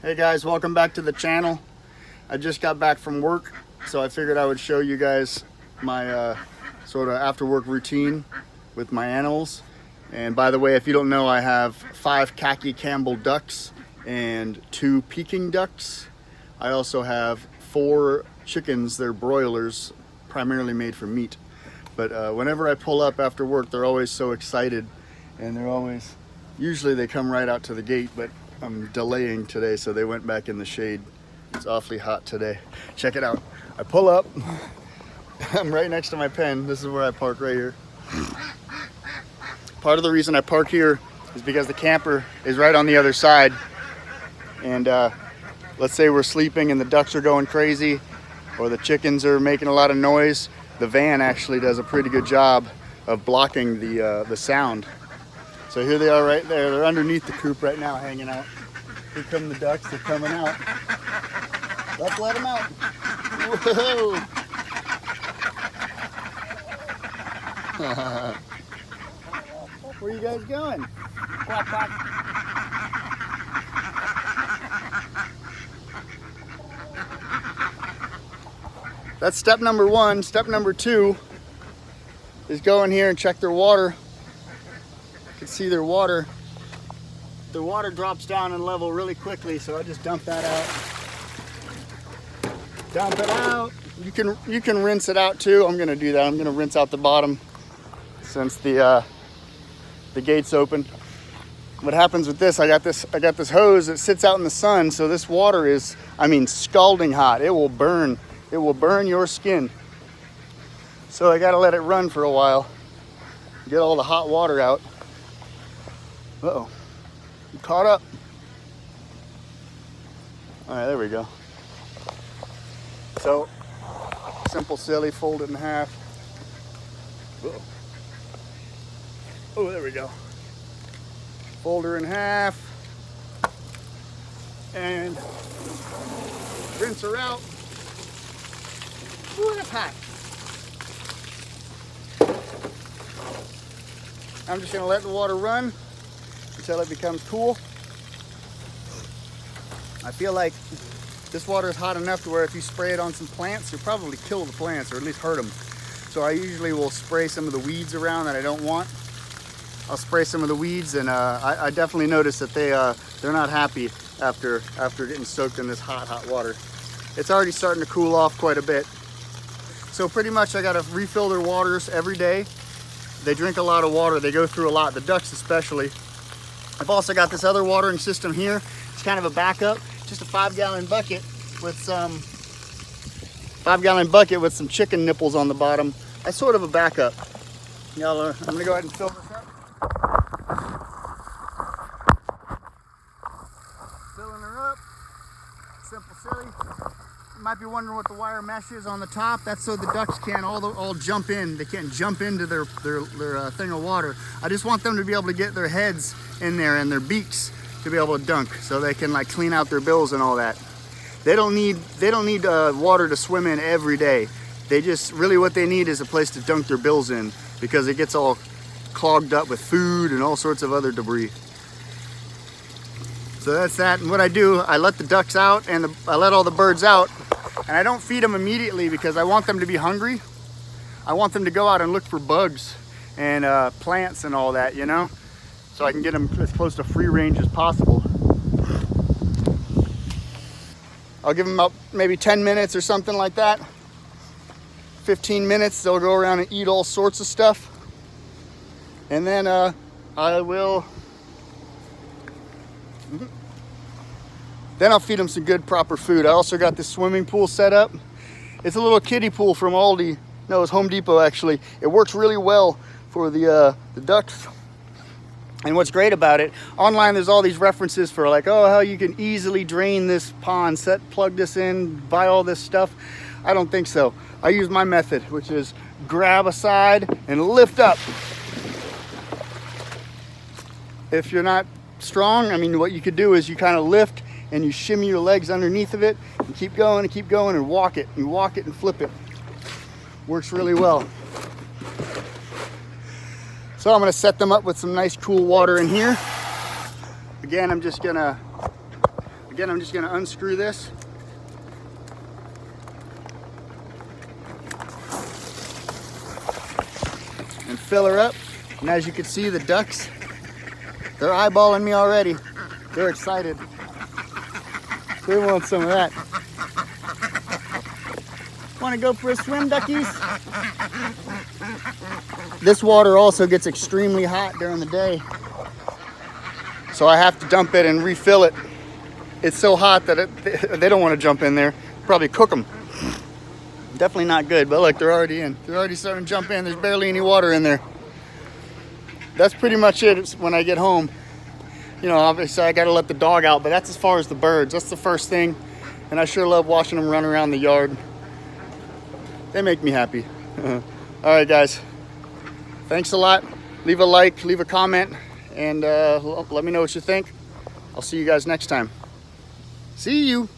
Hey guys, welcome back to the channel. I just got back from work, so I figured I would show you guys my sort of after work routine with my animals. And by the way, if you don't know, I have 5 khaki Campbell ducks and 2 Peking ducks. I also have 4 chickens. They're broilers, primarily made for meat. But whenever I pull up after work, they're always so excited, and usually they come right out to the gate, but I'm delaying today, so they went back in the shade. It's awfully hot today. Check it out. I pull up. I'm right next to my pen. This is where I park, right here. Part of the reason I park here is because the camper is right on the other side. And let's say we're sleeping and the ducks are going crazy, or the chickens are making a lot of noise. The van actually does a pretty good job of blocking the sound. So here they are right there. They're underneath the coop right now, hanging out. Here come the ducks. They're coming out. Let's let them out. Whoa! Where are you guys going? Quack, quack. That's step number 1. Step number 2 is go in here and check their water. You can see their water drops down in level really quickly, so I just dump that out. Dump it out. You can rinse it out too. I'm gonna do that. I'm gonna rinse out the bottom since the gate's open. What happens with this? I got this hose that sits out in the sun, so this water is, I mean, scalding hot. It will burn. It will burn your skin. So I gotta let it run for a while. Get all the hot water out. Uh-oh, you caught up. All right, there we go. So, simple silly, fold it in half. Uh-oh. Oh, there we go. Fold her in half. And rinse her out. Ooh, that's hot. I'm just gonna let the water run until it becomes cool. I feel like this water is hot enough to where if you spray it on some plants, you'll probably kill the plants or at least hurt them. So I usually will spray some of the weeds around that I don't want. I'll spray some of the weeds, and I definitely notice that they're not happy after getting soaked in this hot water. It's already starting to cool off quite a bit. So pretty much I gotta refill their waters every day. They drink a lot of water. They go through a lot, the ducks especially. I've also got this other watering system here. It's kind of a backup, just a 5-gallon bucket with some chicken nipples on the bottom. That's sort of a backup. I'm gonna go ahead and fill this up. Filling her up, simple silly. You might be wondering what the wire mesh is on the top. That's so the ducks can't all jump in. They can't jump into their thing of water. I just want them to be able to get their heads in there and their beaks to be able to dunk, so they can like clean out their bills and all that. They don't need water to swim in every day. They just really what they need is a place to dunk their bills in, because it gets all clogged up with food and all sorts of other debris. So that's that. And what I do, I let the ducks out and I let all the birds out, and I don't feed them immediately because I want them to be hungry. I want them to go out and look for bugs and plants and all that, you know, so I can get them as close to free range as possible. I'll give them about maybe 10 minutes or something like that. 15 minutes, they'll go around and eat all sorts of stuff. And then I will... Then I'll feed them some good proper food. I also got this swimming pool set up. It's a little kiddie pool from Aldi. No, it's Home Depot actually. It works really well for the ducks. And what's great about it, online there's all these references for like, oh, how you can easily drain this pond, plug this in, buy all this stuff. I don't think so. I use my method, which is grab a side and lift up. If you're not strong, I mean, what you could do is you kind of lift and you shimmy your legs underneath of it and keep going and walk it and flip it. Works really well. So I'm gonna set them up with some nice cool water in here. Again, I'm just gonna Again, I'm just gonna unscrew this. And fill her up. And as you can see, the ducks, they're eyeballing me already. They're excited. They want some of that. Want to go for a swim, duckies? This water also gets extremely hot during the day, so I have to dump it and refill it. It's so hot that they don't want to jump in there. Probably cook them. Definitely not good, but look, they're already in. They're already starting to jump in. There's barely any water in there. That's pretty much it when I get home. You know, obviously I gotta let the dog out, but that's as far as the birds. That's the first thing. And I sure love watching them run around the yard. They make me happy. All right, guys. Thanks a lot. Leave a like, leave a comment, and let me know what you think. I'll see you guys next time. See you.